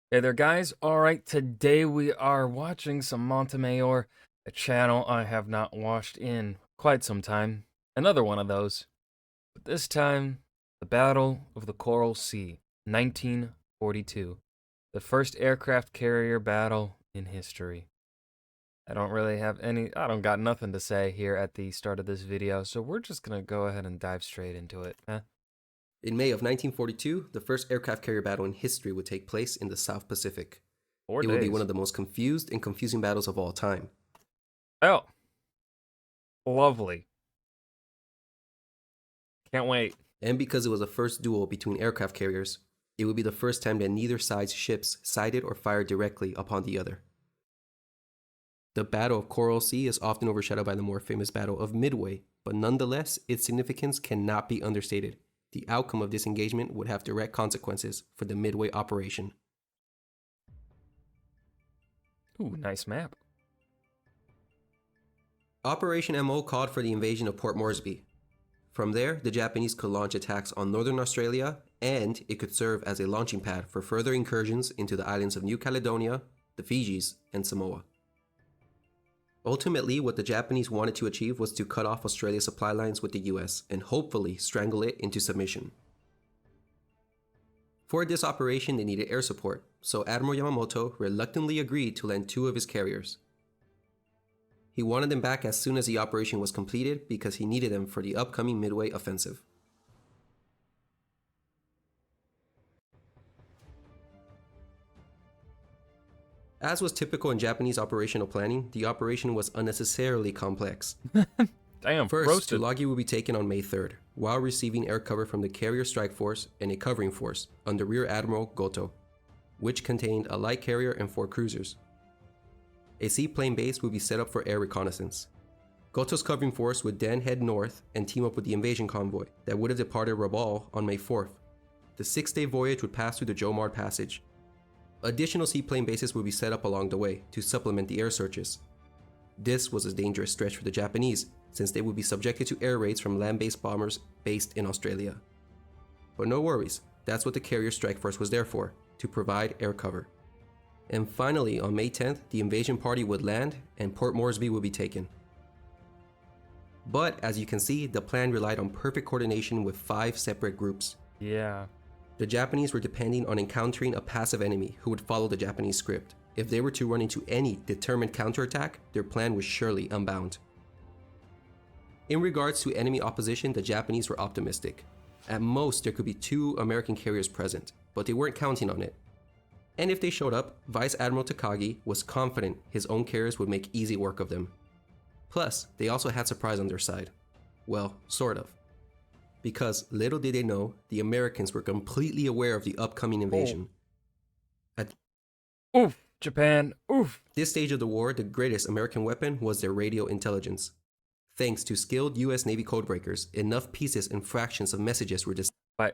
Hey there, guys. All right, today we are watching some Montemayor, a channel I have not watched in quite some time. Another one of those. But this time, the Battle of the Coral Sea, 1942. The first aircraft carrier battle in history. I don't got nothing to say here at the start of this video, so we're just gonna go ahead and dive straight into it. In May of 1942, the first aircraft carrier battle in history would take place in the South Pacific. Four It would be days. one of the most confused and confusing battles of all time. Oh, lovely. Can't wait. And because it was the first duel between aircraft carriers, it would be the first time that neither side's ships sighted or fired directly upon the other. The Battle of Coral Sea is often overshadowed by the more famous Battle of Midway, but nonetheless, its significance cannot be understated. The outcome of this engagement would have direct consequences for the Midway operation. Ooh, nice map. Operation MO called for the invasion of Port Moresby. From there, the Japanese could launch attacks on northern Australia, and it could serve as a launching pad for further incursions into the islands of New Caledonia, the Fijis, and Samoa. Ultimately, what the Japanese wanted to achieve was to cut off Australia's supply lines with the US and hopefully strangle it into submission. For this operation, they needed air support, so Admiral Yamamoto reluctantly agreed to lend two of his carriers. He wanted them back as soon as the operation was completed because he needed them for the upcoming Midway offensive. As was typical in Japanese operational planning, the operation was unnecessarily complex. Damn, First, roasted. Tulagi would be taken on May 3rd, while receiving air cover from the Carrier Strike Force and a covering force under Rear Admiral Goto, which contained a light carrier and 4 cruisers. A seaplane base would be set up for air reconnaissance. Goto's covering force would then head north and team up with the invasion convoy that would have departed Rabaul on May 4th. The 6-day voyage would pass through the Jomard Passage. Additional seaplane bases would be set up along the way to supplement the air searches. This was a dangerous stretch for the Japanese, since they would be subjected to air raids from land-based bombers based in Australia. But no worries, that's what the Carrier Strike Force was there for, to provide air cover. And finally, on May 10th, the invasion party would land and Port Moresby would be taken. But as you can see, the plan relied on perfect coordination with 5 separate groups. Yeah. The Japanese were depending on encountering a passive enemy who would follow the Japanese script. If they were to run into any determined counterattack, their plan was surely unbound. In regards to enemy opposition, the Japanese were optimistic. At most, there could be 2 American carriers present, but they weren't counting on it. And if they showed up, Vice Admiral Takagi was confident his own carriers would make easy work of them. Plus, they also had surprise on their side. Well, sort of. Because little did they know, the Americans were completely aware of the upcoming invasion. At Oof, Japan. Oof. this stage of the war, the greatest American weapon was their radio intelligence. Thanks to skilled US Navy codebreakers, enough pieces and fractions of messages were By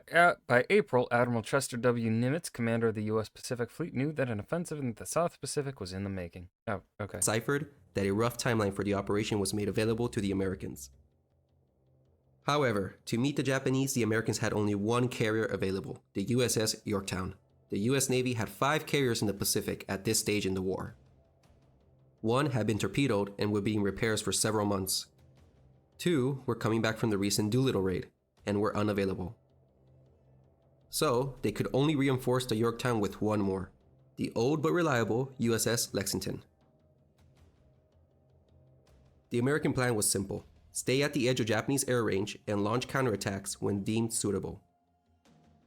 April, Admiral Chester W. Nimitz, commander of the U.S. Pacific Fleet, knew that an offensive in the South Pacific was in the making. Oh, okay. deciphered that a rough timeline for the operation was made available to the Americans. However, to meet the Japanese, the Americans had only one carrier available, the USS Yorktown. The US Navy had 5 carriers in the Pacific at this stage in the war. 1 had been torpedoed and would be in repairs for several months. 2 were coming back from the recent Doolittle raid and were unavailable. So, they could only reinforce the Yorktown with 1 more, the old but reliable USS Lexington. The American plan was simple. Stay at the edge of Japanese air range and launch counterattacks when deemed suitable.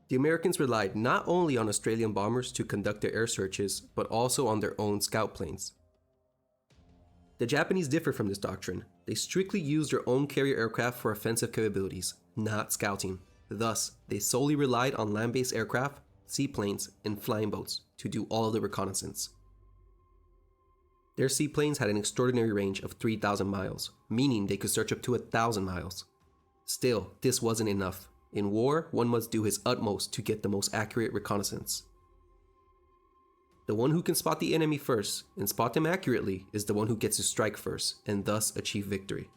The Americans relied not only on Australian bombers to conduct their air searches, but also on their own scout planes. The Japanese differed from this doctrine. They strictly used their own carrier aircraft for offensive capabilities, not scouting. Thus, they solely relied on land-based aircraft, seaplanes, and flying boats to do all of the reconnaissance. Their seaplanes had an extraordinary range of 3,000 miles, meaning they could search up to 1,000 miles. Still, this wasn't enough. In war, one must do his utmost to get the most accurate reconnaissance. The one who can spot the enemy first and spot them accurately is the one who gets to strike first and thus achieve victory.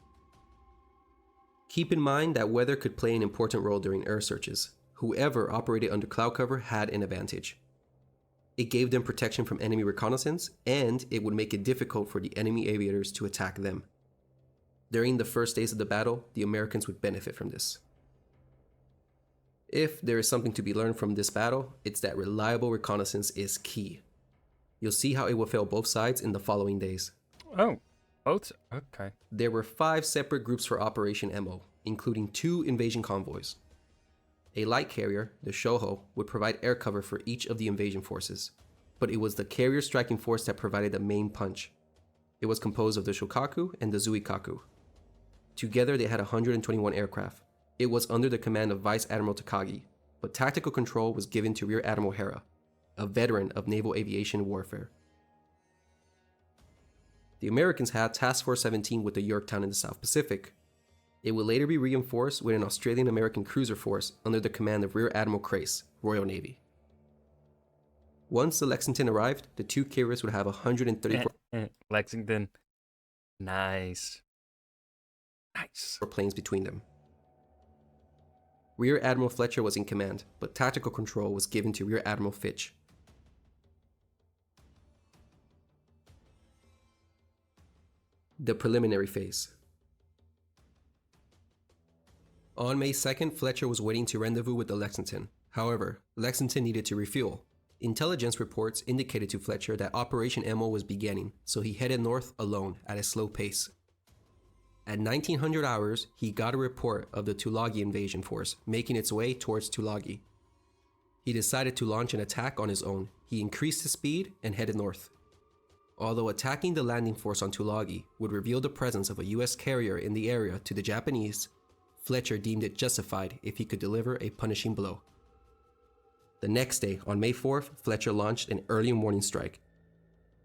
Keep in mind that weather could play an important role during air searches. Whoever operated under cloud cover had an advantage. It gave them protection from enemy reconnaissance, and it would make it difficult for the enemy aviators to attack them. During the first days of the battle, the Americans would benefit from this. If there is something to be learned from this battle, it's that reliable reconnaissance is key. You'll see how it will fail both sides in the following days. Oh, both? Okay. There were 5 separate groups for Operation MO, including 2 invasion convoys. A light carrier, the Shoho, would provide air cover for each of the invasion forces, but it was the carrier striking force that provided the main punch. It was composed of the Shokaku and the Zuikaku. Together they had 121 aircraft. It was under the command of Vice Admiral Takagi, but tactical control was given to Rear Admiral Hara, a veteran of naval aviation warfare. The Americans had Task Force 17 with the Yorktown in the South Pacific. It would later be reinforced with an Australian-American cruiser force under the command of Rear Admiral Crace, Royal Navy. Once the Lexington arrived, the 2 carriers would have 134 Lexington. Nice. Nice. planes between them. Rear Admiral Fletcher was in command, but tactical control was given to Rear Admiral Fitch. The preliminary phase. On May 2nd, Fletcher was waiting to rendezvous with the Lexington. However, Lexington needed to refuel. Intelligence reports indicated to Fletcher that Operation MO was beginning, so he headed north alone at a slow pace. At 1900 hours, he got a report of the Tulagi invasion force making its way towards Tulagi. He decided to launch an attack on his own. He increased his speed and headed north. Although attacking the landing force on Tulagi would reveal the presence of a US carrier in the area to the Japanese, Fletcher deemed it justified if he could deliver a punishing blow. The next day, on May 4th, Fletcher launched an early morning strike.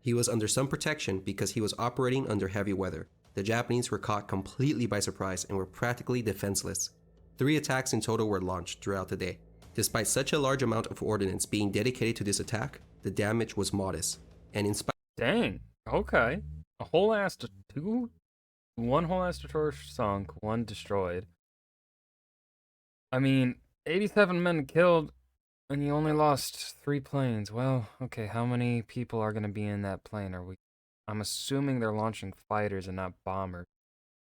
He was under some protection because he was operating under heavy weather. The Japanese were caught completely by surprise and were practically defenseless. 3 attacks in total were launched throughout the day. Despite such a large amount of ordnance being dedicated to this attack, the damage was modest, and in spite Dang. Okay. A whole ass two? One whole ass destroyer sunk, 1 destroyed. I mean, 87 men killed, and you only lost 3 planes. Well, okay, how many people are gonna be in that plane? I'm assuming they're launching fighters and not bombers.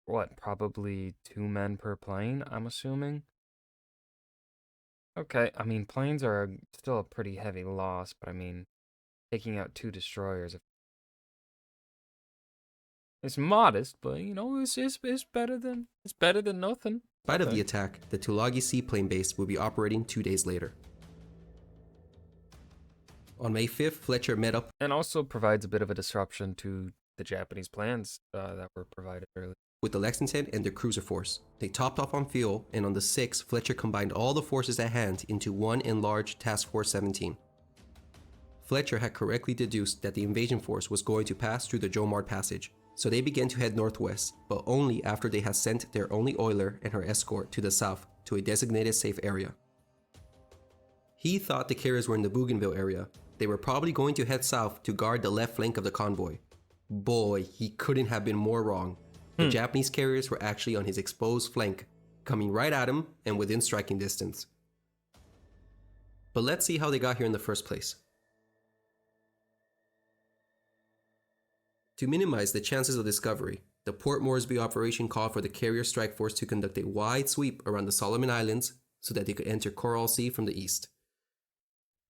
What, probably 2 men per plane, I'm assuming? Okay, I mean, planes are still a pretty heavy loss, but I mean, taking out 2 destroyers. It's modest, but you know, it's better than nothing. spite of the attack, the Tulagi seaplane base would be operating 2 days later. On May 5th, Fletcher met up And also provides a bit of a disruption to the Japanese plans that were provided earlier. with the Lexington and their cruiser force. They topped off on fuel, and on the 6th, Fletcher combined all the forces at hand into one enlarged Task Force 17. Fletcher had correctly deduced that the invasion force was going to pass through the Jomard Passage, so they began to head northwest, but only after they had sent their only oiler and her escort to the south to a designated safe area. He thought the carriers were in the Bougainville area. They were probably going to head south to guard the left flank of the convoy. Boy, he couldn't have been more wrong. The Japanese carriers were actually on his exposed flank, coming right at him and within striking distance. But let's see how they got here in the first place. To minimize the chances of discovery, the Port Moresby operation called for the carrier strike force to conduct a wide sweep around the Solomon Islands so that they could enter Coral Sea from the east.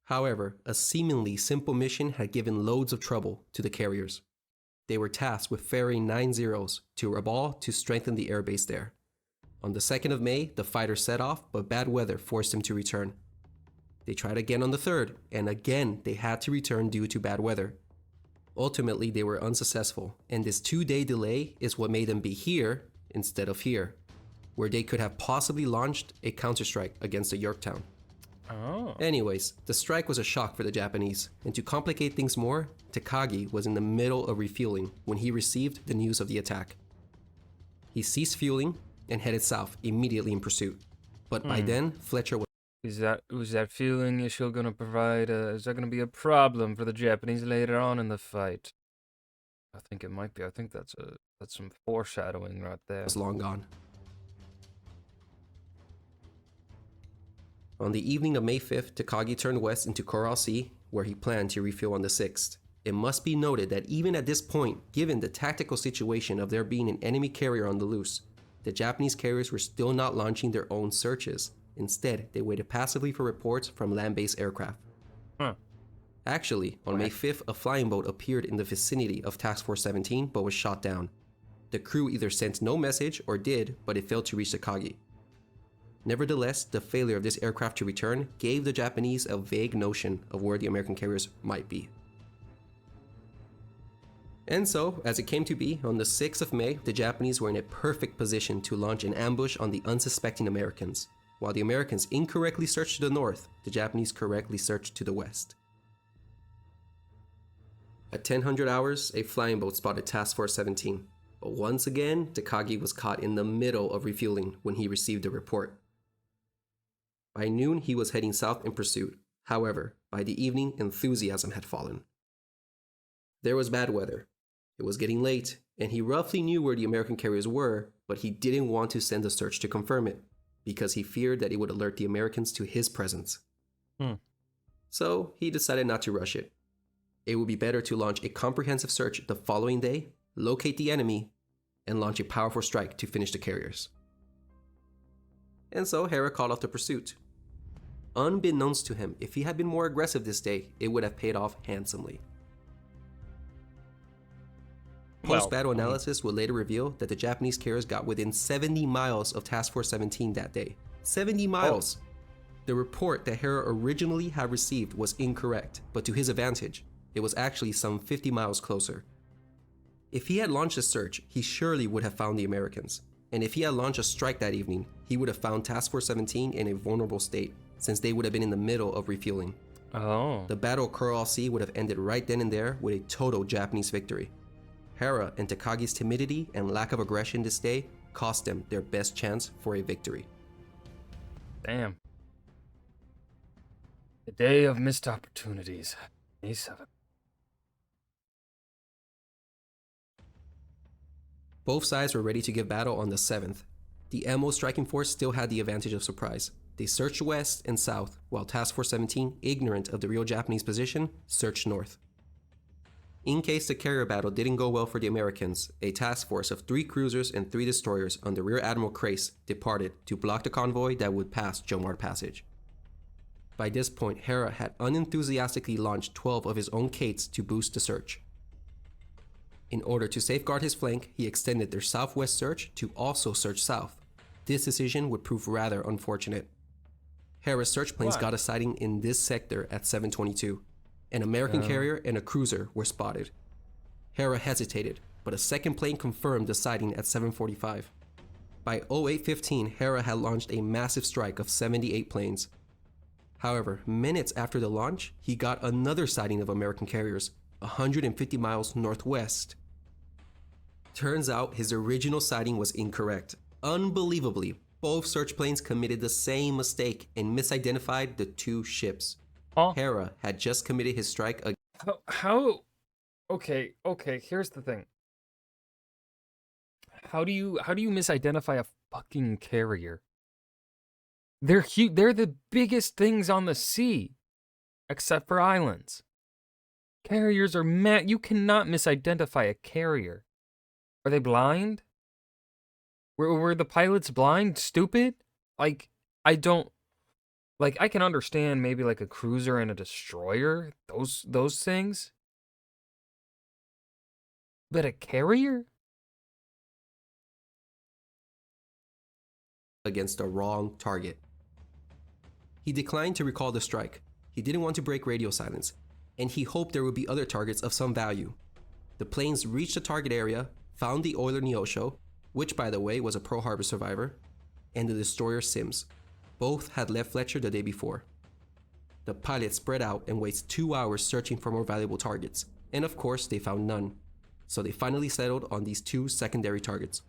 However, a seemingly simple mission had given loads of trouble to the carriers. They were tasked with ferrying 9 Zeros to Rabaul to strengthen the airbase there. On the 2nd of May, the fighters set off, but bad weather forced them to return. They tried again on the 3rd, and again they had to return due to bad weather. Ultimately, they were unsuccessful, and this 2-day delay is what made them be here instead of here, where they could have possibly launched a counterstrike against the Yorktown. Oh. Anyways, the strike was a shock for the Japanese, and to complicate things more, Takagi was in the middle of refueling when he received the news of the attack. He ceased fueling and headed south immediately in pursuit, but by then, Fletcher was Is that feeling issue gonna provide? Is that gonna be a problem for the Japanese later on in the fight? I think it might be. I think that's some foreshadowing right there. long gone. On the evening of May 5th, Takagi turned west into Coral Sea where he planned to refuel on the 6th. It must be noted that even at this point, given the tactical situation of there being an enemy carrier on the loose, the Japanese carriers were still not launching their own searches. Instead, they waited passively for reports from land-based aircraft. Huh. Actually, on May 5th, a flying boat appeared in the vicinity of Task Force 17 but was shot down. The crew either sent no message or did, but it failed to reach Takagi. Nevertheless, the failure of this aircraft to return gave the Japanese a vague notion of where the American carriers might be. And so, as it came to be, on the 6th of May, the Japanese were in a perfect position to launch an ambush on the unsuspecting Americans. While the Americans incorrectly searched to the north, the Japanese correctly searched to the west. At 1000 hours, a flying boat spotted Task Force 17. But once again, Takagi was caught in the middle of refueling when he received the report. By noon, he was heading south in pursuit. However, by the evening, enthusiasm had fallen. There was bad weather. It was getting late, and he roughly knew where the American carriers were, but he didn't want to send a search to confirm it, because he feared that it would alert the Americans to his presence. So he decided not to rush it. It would be better to launch a comprehensive search the following day, locate the enemy, and launch a powerful strike to finish the carriers. And so Hera called off the pursuit. Unbeknownst to him, if he had been more aggressive this day, it would have paid off handsomely. Post-battle analysis would later reveal that the Japanese carriers got within 70 miles of Task Force 17 that day. 70 miles! The report that Hera originally had received was incorrect, but to his advantage, it was actually some 50 miles closer. If he had launched a search, he surely would have found the Americans. And if he had launched a strike that evening, he would have found Task Force 17 in a vulnerable state, since they would have been in the middle of refueling. The Battle of Coral Sea would have ended right then and there with a total Japanese victory. Hera and Takagi's timidity and lack of aggression this day cost them their best chance for a victory. Damn. The day of missed opportunities. May 7th. Both sides were ready to give battle on the 7th. The MO striking force still had the advantage of surprise. They searched west and south, while Task Force 17, ignorant of the real Japanese position, searched north. In case the carrier battle didn't go well for the Americans, a task force of 3 cruisers and 3 destroyers under Rear Admiral Crace departed to block the convoy that would pass Jomard Passage. By this point, Hera had unenthusiastically launched 12 of his own Kates to boost the search. In order to safeguard his flank, he extended their southwest search to also search south. This decision would prove rather unfortunate. Hera's search planes got a sighting in this sector at 7:22. An American carrier and a cruiser were spotted. Hera hesitated, but a second plane confirmed the sighting at 7:45. By 08:15, Hera had launched a massive strike of 78 planes. However, minutes after the launch, he got another sighting of American carriers, 150 miles northwest. Turns out his original sighting was incorrect. Unbelievably, both search planes committed the same mistake and misidentified the 2 ships. Hera had just committed his strike again. Okay, here's the thing. How do you misidentify a fucking carrier? They're huge. They're the biggest things on the sea, except for islands. Carriers are you cannot misidentify a carrier. Are they blind? Were the pilots blind? Stupid? Like, I can understand maybe like a cruiser and a destroyer, those things. But a carrier? Against the wrong target. He declined to recall the strike. He didn't want to break radio silence, and he hoped there would be other targets of some value. The planes reached the target area, found the oiler Neosho, which by the way was a Pearl Harbor survivor, and the destroyer Sims. Both had left Fletcher the day before. The pilots spread out and wasted 2 hours searching for more valuable targets, and of course they found none. So they finally settled on these 2 secondary targets.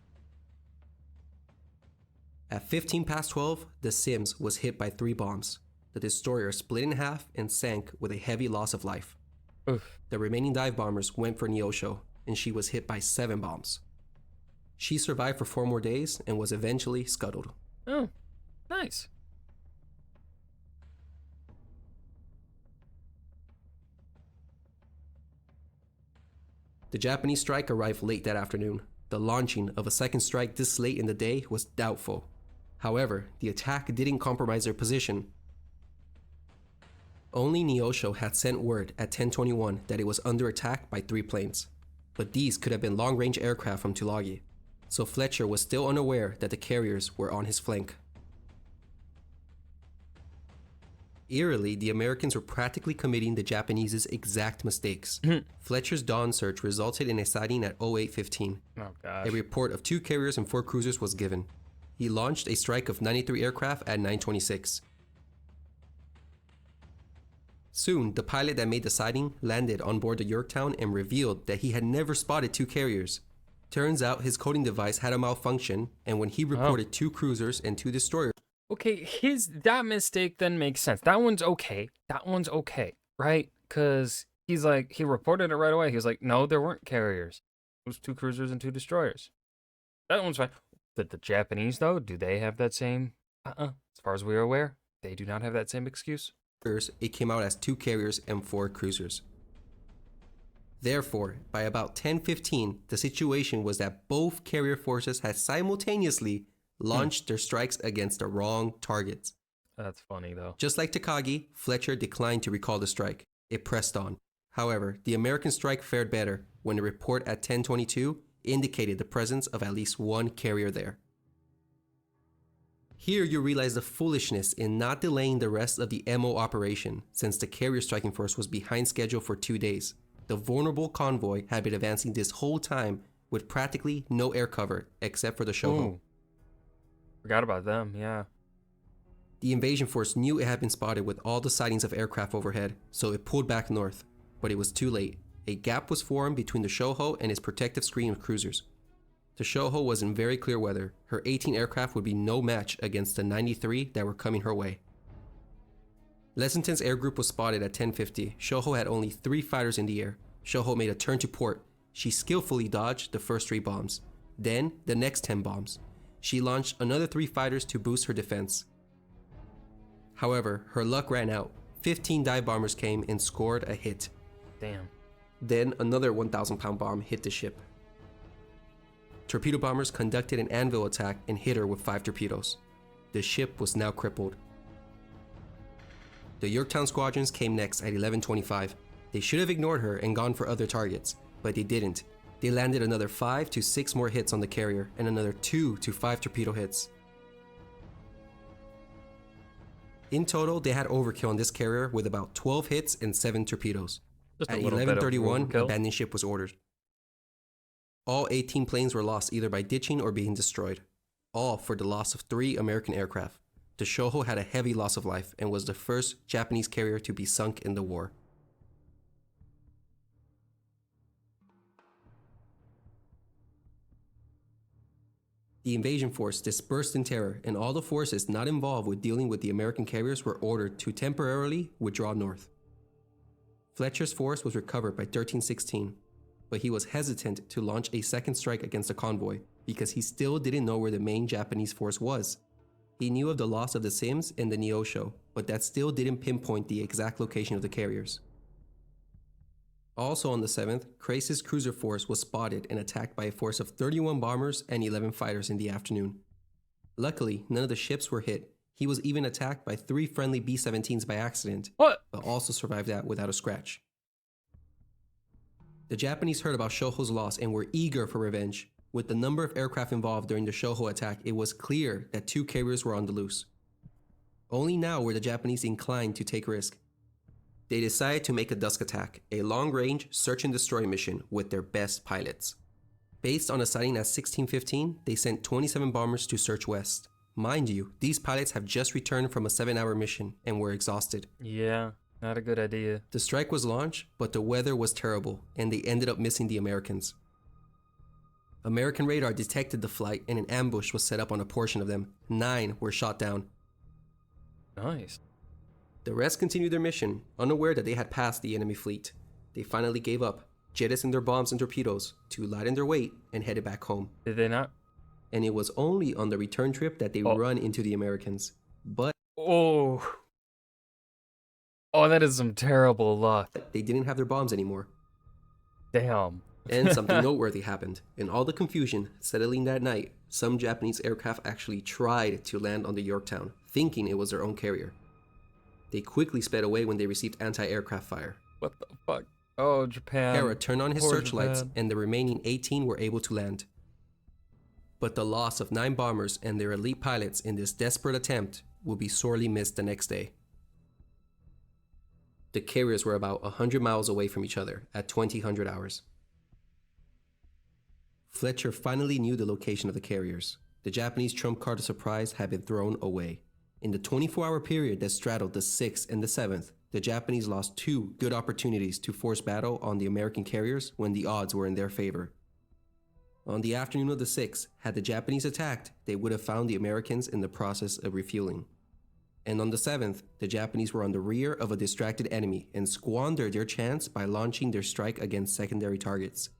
At 12:15, the Sims was hit by 3 bombs. The destroyer split in half and sank with a heavy loss of life. Oof. The remaining dive bombers went for Neosho, and she was hit by 7 bombs. She survived for 4 more days and was eventually scuttled. Oh, nice. The Japanese strike arrived late that afternoon. The launching of a second strike this late in the day was doubtful. However, the attack didn't compromise their position. Only Neosho had sent word at 10:21 that it was under attack by 3 planes. But these could have been long-range aircraft from Tulagi, so Fletcher was still unaware that the carriers were on his flank. Eerily, the Americans were practically committing the Japanese's exact mistakes. Fletcher's dawn search resulted in a sighting at 08:15. Oh gosh. A report of 2 carriers and 4 cruisers was given. He launched a strike of 93 aircraft at 9:26. Soon, the pilot that made the sighting landed on board the Yorktown and revealed that he had never spotted 2 carriers. Turns out his coding device had a malfunction, and when he reported 2 cruisers and 2 destroyers. Okay, that mistake then makes sense. That one's okay. Right? Because he reported it right away. He was like, no, there weren't carriers. It was 2 cruisers and 2 destroyers. That one's fine. But the Japanese, though, do they have that same? As far as we are aware, they do not have that same excuse. It came out as 2 carriers and 4 cruisers. Therefore, by about 10:15, the situation was that both carrier forces had simultaneously launched their strikes against the wrong targets. That's funny, though. Just like Takagi, Fletcher declined to recall the strike. It pressed on. However, the American strike fared better when the report at 10:22 indicated the presence of at least 1 carrier there. Here you realize the foolishness in not delaying the rest of the MO operation, since the carrier striking force was behind schedule for 2 days. The vulnerable convoy had been advancing this whole time with practically no air cover except for the Shoho. Ooh. Forgot about them, yeah. The invasion force knew it had been spotted with all the sightings of aircraft overhead, so it pulled back north. But it was too late. A gap was formed between the Shoho and its protective screen of cruisers. The Shoho was in very clear weather. Her 18 aircraft would be no match against the 93 that were coming her way. Lexington's air group was spotted at 10:50. Shoho had only 3 fighters in the air. Shoho made a turn to port. She skillfully dodged the first 3 bombs. Then, the next 10 bombs. She launched another 3 fighters to boost her defense. However, her luck ran out. 15 dive bombers came and scored a hit. Damn. Then another 1,000-pound bomb hit the ship. Torpedo bombers conducted an anvil attack and hit her with 5 torpedoes. The ship was now crippled. The Yorktown squadrons came next at 11:25. They should have ignored her and gone for other targets, but they didn't. They landed another 5 to 6 more hits on the carrier and another 2 to 5 torpedo hits. In total, they had overkill on this carrier with about 12 hits and 7 torpedoes. Just a At little bit of 11:31, overkill. abandoned ship was ordered. All 18 planes were lost either by ditching or being destroyed, all for the loss of 3 American aircraft. The Shoho had a heavy loss of life and was the first Japanese carrier to be sunk in the war. The invasion force dispersed in terror, and all the forces not involved with dealing with the American carriers were ordered to temporarily withdraw north. Fletcher's force was recovered by 13:16, but he was hesitant to launch a second strike against the convoy because he still didn't know where the main Japanese force was. He knew of the loss of the Sims and the Neosho, but that still didn't pinpoint the exact location of the carriers. Also on the 7th, Crace's cruiser force was spotted and attacked by a force of 31 bombers and 11 fighters in the afternoon. Luckily, none of the ships were hit. He was even attacked by 3 friendly B-17s by accident, What? but also survived that without a scratch. The Japanese heard about Shoho's loss and were eager for revenge. With the number of aircraft involved during the Shoho attack, it was clear that 2 carriers were on the loose. Only now were the Japanese inclined to take risk. They decided to make a dusk attack, a long-range search and destroy mission with their best pilots. Based on a sighting at 16:15, they sent 27 bombers to search west. Mind you, these pilots have just returned from a 7-hour mission and were exhausted. Yeah, not a good idea. The strike was launched, but the weather was terrible, and they ended up missing the Americans. American radar detected the flight, and an ambush was set up on a portion of them. 9 were shot down. Nice. The rest continued their mission, unaware that they had passed the enemy fleet. They finally gave up, jettisoned their bombs and torpedoes to lighten their weight, and headed back home. Did they not? And it was only on the return trip that they run into the Americans. But Oh, that is some terrible luck. they didn't have their bombs anymore. Damn. And something noteworthy happened. In all the confusion settling that night, some Japanese aircraft actually tried to land on the Yorktown, thinking it was their own carrier. They quickly sped away when they received anti-aircraft fire. What the fuck? Oh, Japan. Hera turned on his Poor searchlights, Japan. and the remaining 18 were able to land. But the loss of 9 bombers and their elite pilots in this desperate attempt will be sorely missed the next day. The carriers were about 100 miles away from each other at 2000 hours. Fletcher finally knew the location of the carriers. The Japanese trump card of surprise had been thrown away. In the 24-hour period that straddled the 6th and the 7th, the Japanese lost 2 good opportunities to force battle on the American carriers when the odds were in their favor. On the afternoon of the 6th, had the Japanese attacked, they would have found the Americans in the process of refueling. And on the 7th, the Japanese were on the rear of a distracted enemy and squandered their chance by launching their strike against secondary targets.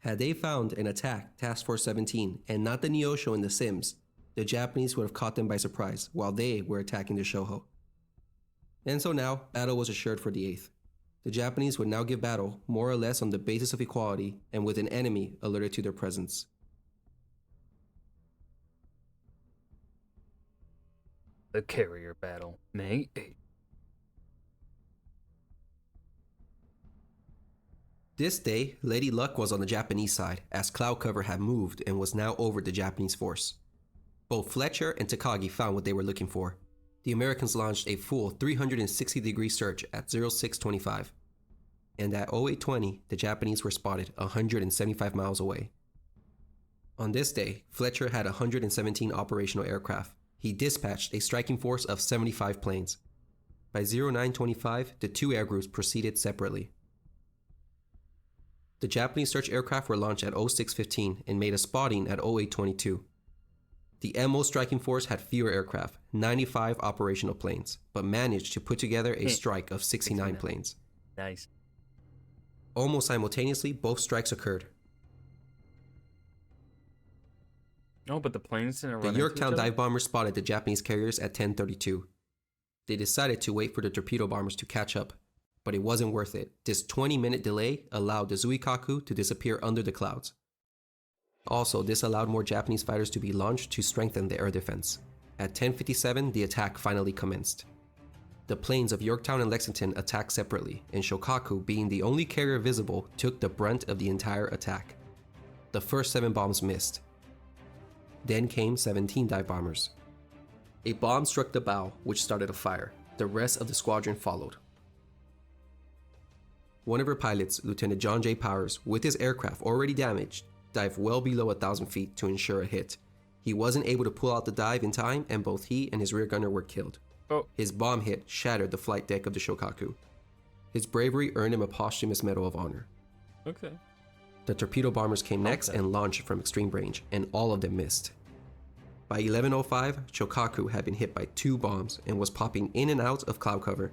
Had they found and attacked Task Force 17 and not the Neosho in the Sims, the Japanese would have caught them by surprise while they were attacking the Shoho. And so now, battle was assured for the 8th. The Japanese would now give battle more or less on the basis of equality and with an enemy alerted to their presence. The carrier battle, May 8th. This day, Lady Luck was on the Japanese side, as cloud cover had moved and was now over the Japanese force. Both Fletcher and Takagi found what they were looking for. The Americans launched a full 360-degree search at 0625. And at 0820, the Japanese were spotted 175 miles away. On this day, Fletcher had 117 operational aircraft. He dispatched a striking force of 75 planes. By 0925, the 2 air groups proceeded separately. The Japanese search aircraft were launched at 0615 and made a spotting at 0822. The MO striking force had fewer aircraft, 95 operational planes, but managed to put together a strike of 69 planes. Nice. Almost simultaneously, both strikes occurred. Oh, but the planes didn't run The into Yorktown each other? dive bombers spotted the Japanese carriers at 10:32. They decided to wait for the torpedo bombers to catch up, but it wasn't worth it. This 20-minute delay allowed the Zuikaku to disappear under the clouds. Also, this allowed more Japanese fighters to be launched to strengthen the air defense. At 10:57, the attack finally commenced. The planes of Yorktown and Lexington attacked separately, and Shokaku, being the only carrier visible, took the brunt of the entire attack. The first 7 bombs missed. Then came 17 dive bombers. A bomb struck the bow, which started a fire. The rest of the squadron followed. One of her pilots, Lieutenant John J. Powers, with his aircraft already damaged, dived well below 1,000 feet to ensure a hit. He wasn't able to pull out the dive in time, and both he and his rear gunner were killed. Oh. His bomb hit shattered the flight deck of the Shokaku. His bravery earned him a posthumous Medal of Honor. Okay. The torpedo bombers came next and launched from extreme range, and all of them missed. By 11:05, Shokaku had been hit by 2 bombs and was popping in and out of cloud cover.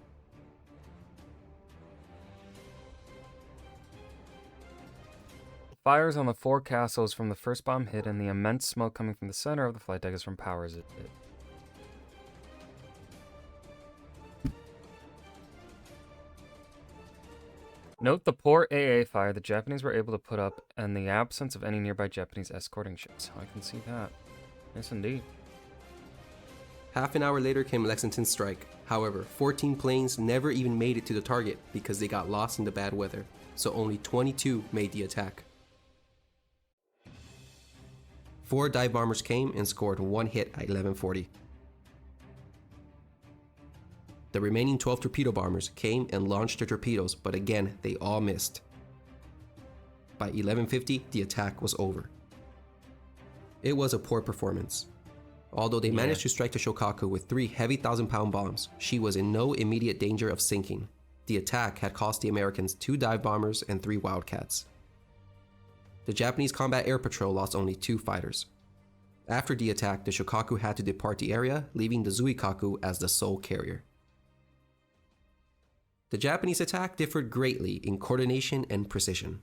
Fires on the 4 castles from the first bomb hit, and the immense smoke coming from the center of the flight deck is from Powers it hit. Note the poor AA fire the Japanese were able to put up and the absence of any nearby Japanese escorting ships. I can see that. Yes, indeed. Half an hour later came Lexington's strike. However, 14 planes never even made it to the target because they got lost in the bad weather, so only 22 made the attack. 4 dive bombers came and scored 1 hit at 11:40. The remaining 12 torpedo bombers came and launched their torpedoes, but again, they all missed. By 11:50, the attack was over. It was a poor performance. Although they managed to strike the Shokaku with 3 heavy 1,000-pound bombs, she was in no immediate danger of sinking. The attack had cost the Americans 2 dive bombers and 3 Wildcats. The Japanese Combat Air Patrol lost only 2 fighters. After the attack, the Shokaku had to depart the area, leaving the Zuikaku as the sole carrier. The Japanese attack differed greatly in coordination and precision.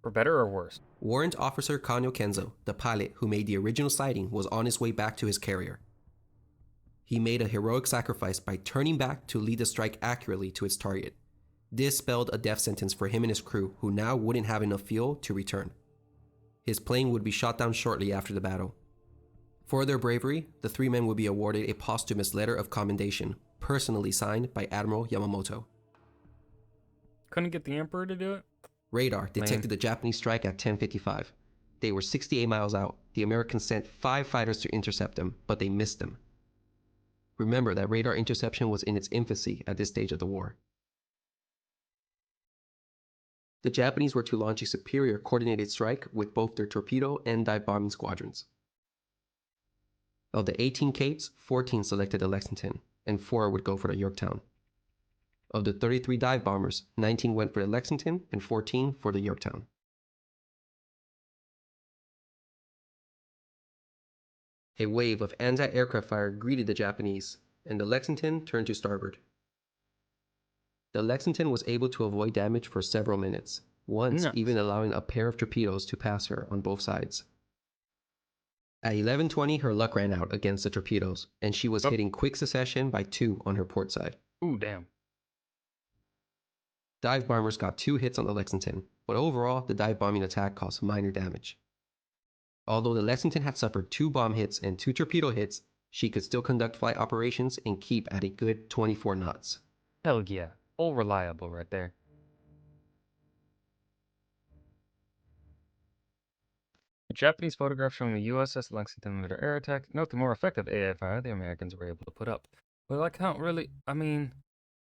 For better or worse? Warrant Officer Kanyo Kenzo, the pilot who made the original sighting, was on his way back to his carrier. He made a heroic sacrifice by turning back to lead the strike accurately to its target. This spelled a death sentence for him and his crew, who now wouldn't have enough fuel to return. His plane would be shot down shortly after the battle. For their bravery, the three men would be awarded a posthumous letter of commendation, personally signed by Admiral Yamamoto. Couldn't get the Emperor to do it? Radar detected the Japanese strike at 10:55. They were 68 miles out. The Americans sent 5 fighters to intercept them, but they missed them. Remember that radar interception was in its infancy at this stage of the war. The Japanese were to launch a superior coordinated strike with both their torpedo and dive bombing squadrons. Of the 18 Capes, 14 selected the Lexington, and 4 would go for the Yorktown. Of the 33 dive bombers, 19 went for the Lexington and 14 for the Yorktown. A wave of anti-aircraft fire greeted the Japanese, and the Lexington turned to starboard. The Lexington was able to avoid damage for several minutes, once even allowing a pair of torpedoes to pass her on both sides. At 11:20, her luck ran out against the torpedoes, and she was hitting quick succession by 2 on her port side. Ooh, damn. Dive bombers got 2 hits on the Lexington, but overall, the dive bombing attack caused minor damage. Although the Lexington had suffered 2 bomb hits and 2 torpedo hits, she could still conduct flight operations and keep at a good 24 knots. Hell yeah. All reliable right there. A Japanese photograph showing the USS Lexington under air attack. Note the more effective AA fire the Americans were able to put up. Well, I can't really... I mean,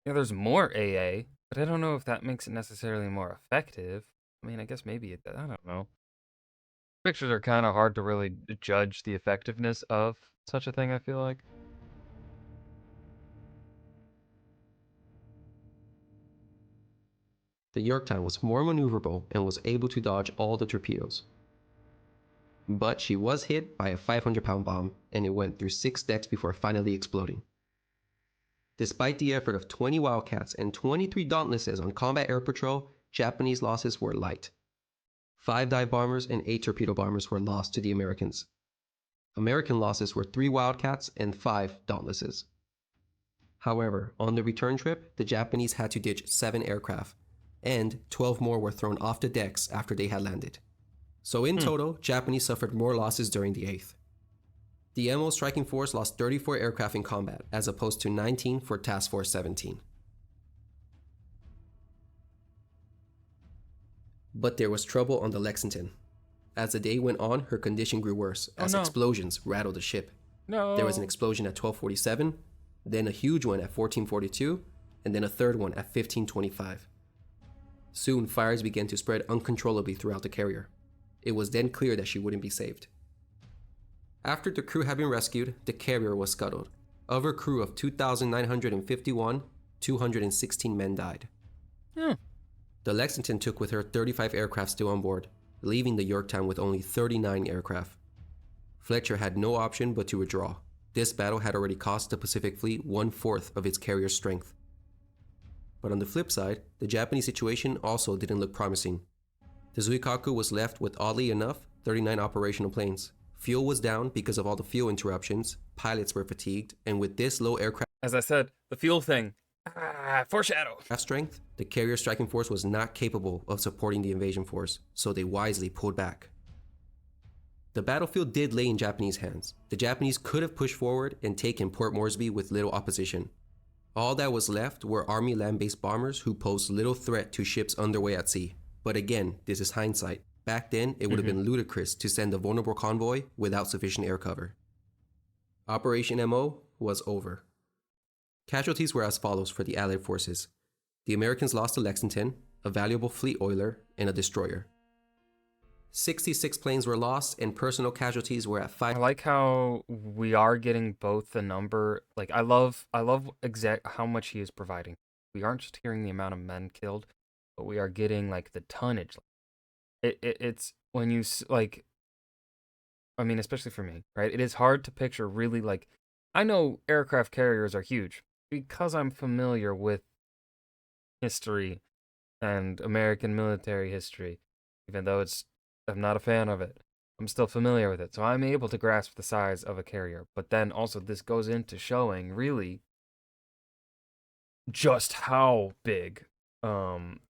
yeah, there's more AA, but I don't know if that makes it necessarily more effective. I mean, I guess maybe it... I don't know. Pictures are kind of hard to really judge the effectiveness of such a thing, I feel like. The Yorktown was more maneuverable and was able to dodge all the torpedoes. But she was hit by a 500-pound bomb, and it went through 6 decks before finally exploding. Despite the effort of 20 Wildcats and 23 Dauntlesses on combat air patrol, Japanese losses were light. 5 dive bombers and 8 torpedo bombers were lost to the Americans. American losses were 3 Wildcats and 5 Dauntlesses. However, on the return trip, the Japanese had to ditch 7 aircraft, and 12 more were thrown off the decks after they had landed. So in total, Japanese suffered more losses during the 8th. The MO Striking Force lost 34 aircraft in combat, as opposed to 19 for Task Force 17. But there was trouble on the Lexington. As the day went on, her condition grew worse, as explosions rattled the ship. There was an explosion at 12:47, then a huge one at 14:42, and then a third one at 15:25. Soon, fires began to spread uncontrollably throughout the carrier. It was then clear that she wouldn't be saved. After the crew had been rescued, the carrier was scuttled. Of her crew of 2,951, 216 men died. The Lexington took with her 35 aircraft still on board, leaving the Yorktown with only 39 aircraft. Fletcher had no option but to withdraw. This battle had already cost the Pacific Fleet 1/4 of its carrier's strength. But on the flip side, the Japanese situation also didn't look promising. The Zuikaku was left with, oddly enough, 39 operational planes. Fuel was down because of all the fuel interruptions, pilots were fatigued, and with this low aircraft As I said, the fuel thing. Foreshadow. strength, the carrier striking force was not capable of supporting the invasion force, so they wisely pulled back. The battlefield did lay in Japanese hands. The Japanese could have pushed forward and taken Port Moresby with little opposition. All that was left were Army land-based bombers who posed little threat to ships underway at sea. But again, this is hindsight. Back then, it would have been ludicrous to send a vulnerable convoy without sufficient air cover. Operation MO was over. Casualties were as follows for the Allied forces. The Americans lost a Lexington, a valuable fleet oiler, and a destroyer. 66 planes were lost, and personal casualties were at 5. I like how we are getting both the number. Like, I love exact how much he is providing. We aren't just hearing the amount of men killed, but we are getting like the tonnage. It's when you like. I mean, especially for me, right? It is hard to picture really like. I know aircraft carriers are huge because I'm familiar with history and American military history, even though I'm not a fan of it. I'm still familiar with it, so I'm able to grasp the size of a carrier. But then also this goes into showing really just how big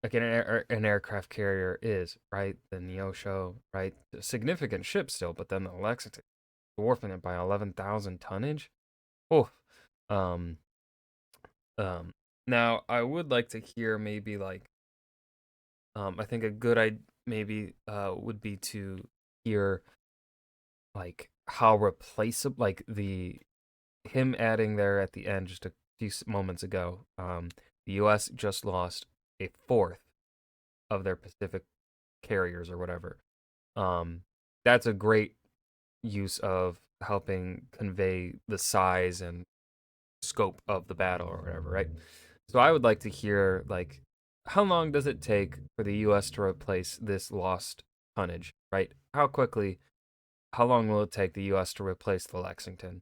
like an aircraft carrier is, right? The Neosho, right? A significant ship still, but then the Lexington dwarfing it by 11,000 tonnage. Oh, um, um. Now I would like to hear maybe like, I think a good I maybe would be to hear like how replaceable, like the him adding there at the end just a few moments ago. The U.S. just lost a fourth of their Pacific carriers or whatever. Um, that's a great use of helping convey the size and scope of the battle or whatever, right? So I would like to hear like how long does it take for the US to replace this lost tonnage, right? How long will it take the US to replace the Lexington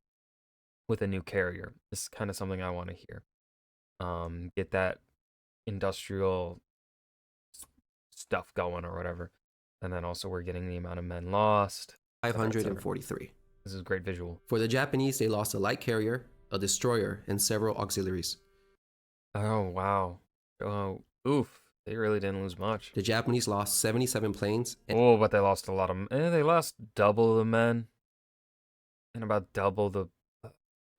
with a new carrier? This is kind of something I want to hear. Get that industrial stuff going or whatever. And then also we're getting the amount of men lost, et cetera, et cetera. 543. This is a great visual. For the Japanese, they lost a light carrier, a destroyer, and several auxiliaries. Oh, wow. Oh, oof. They really didn't lose much. The Japanese lost 77 planes. Oh, but they lost a lot of. They lost double the men and about double the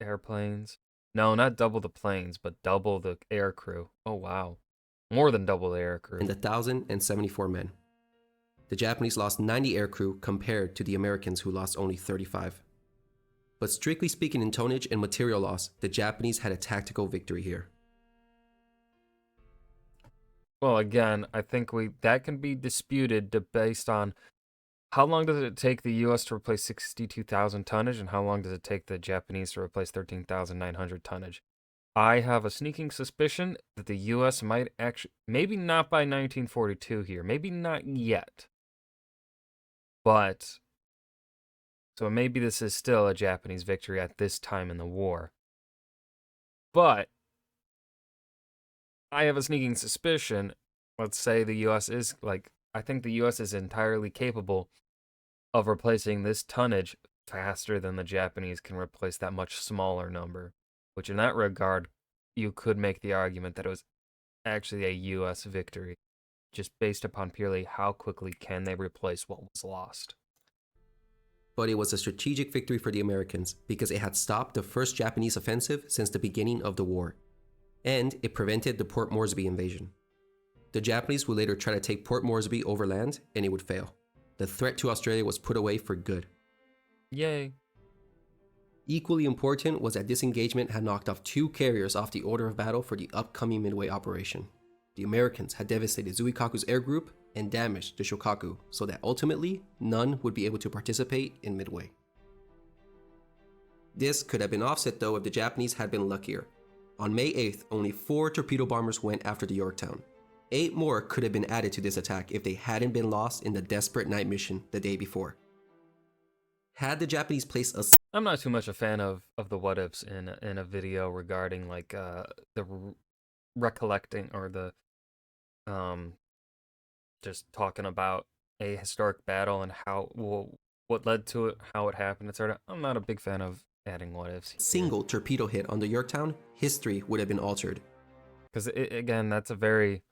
airplanes. No, not double the planes, but double the air crew. Oh, wow. More than double the air crew. And 1,074 men. The Japanese lost 90 aircrew compared to the Americans who lost only 35. But strictly speaking in tonnage and material loss, the Japanese had a tactical victory here. Well, again, I think that can be disputed based on how long does it take the U.S. to replace 62,000 tonnage, and how long does it take the Japanese to replace 13,900 tonnage? I have a sneaking suspicion that the U.S. might actually, maybe not by 1942 here, maybe not yet, but so maybe this is still a Japanese victory at this time in the war. But I have a sneaking suspicion, let's say the U.S. is like, I think the U.S. is entirely capable of replacing this tonnage faster than the Japanese can replace that much smaller number, which in that regard, you could make the argument that it was actually a U.S. victory, just based upon purely how quickly can they replace what was lost. But it was a strategic victory for the Americans because it had stopped the first Japanese offensive since the beginning of the war, and it prevented the Port Moresby invasion. The Japanese would later try to take Port Moresby overland, and it would fail. The threat to Australia was put away for good. Yay. Equally important was that this engagement had knocked off 2 carriers off the order of battle for the upcoming Midway operation. The Americans had devastated Zuikaku's air group and damaged the Shokaku, so that ultimately, none would be able to participate in Midway. This could have been offset though if the Japanese had been luckier. On May 8th, only 4 torpedo bombers went after the Yorktown. 8 more could have been added to this attack if they hadn't been lost in the desperate night mission the day before. Had the Japanese placed a... I'm not too much a fan of the what ifs in a video regarding like the recollecting or the just talking about a historic battle and how what led to it, how it happened, etc. I'm not a big fan of adding what ifs here. Single torpedo hit on the Yorktown, history would have been altered. Because again, that's a very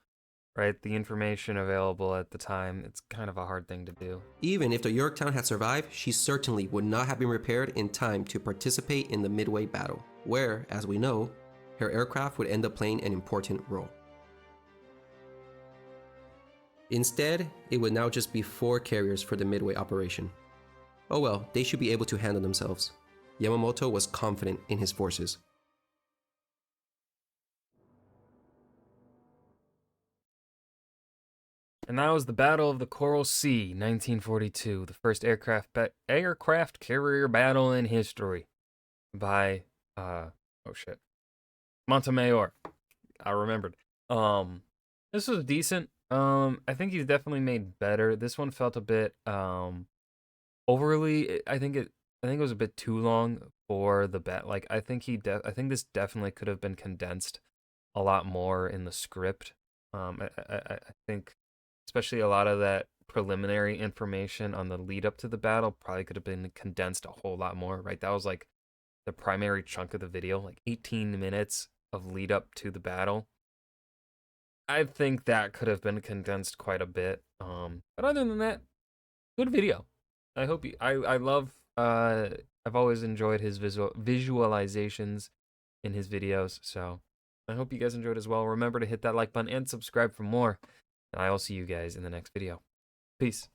right, the information available at the time, it's kind of a hard thing to do. Even if the Yorktown had survived, she certainly would not have been repaired in time to participate in the Midway battle, where, as we know, her aircraft would end up playing an important role. Instead, it would now just be 4 carriers for the Midway operation. Oh well, they should be able to handle themselves. Yamamoto was confident in his forces. And that was the Battle of the Coral Sea, 1942, the first aircraft carrier battle in history by Montemayor. I remembered. This was decent. I think he's definitely made better. This one felt a bit overly. I think it was a bit too long for the bat. Like I think this definitely could have been condensed a lot more in the script. I think especially a lot of that preliminary information on the lead up to the battle probably could have been condensed a whole lot more, right? That was like the primary chunk of the video, like 18 minutes of lead up to the battle. I think that could have been condensed quite a bit. But other than that, good video. I hope you. I love. I've always enjoyed his visualizations in his videos. So I hope you guys enjoyed as well. Remember to hit that like button and subscribe for more. And I will see you guys in the next video. Peace.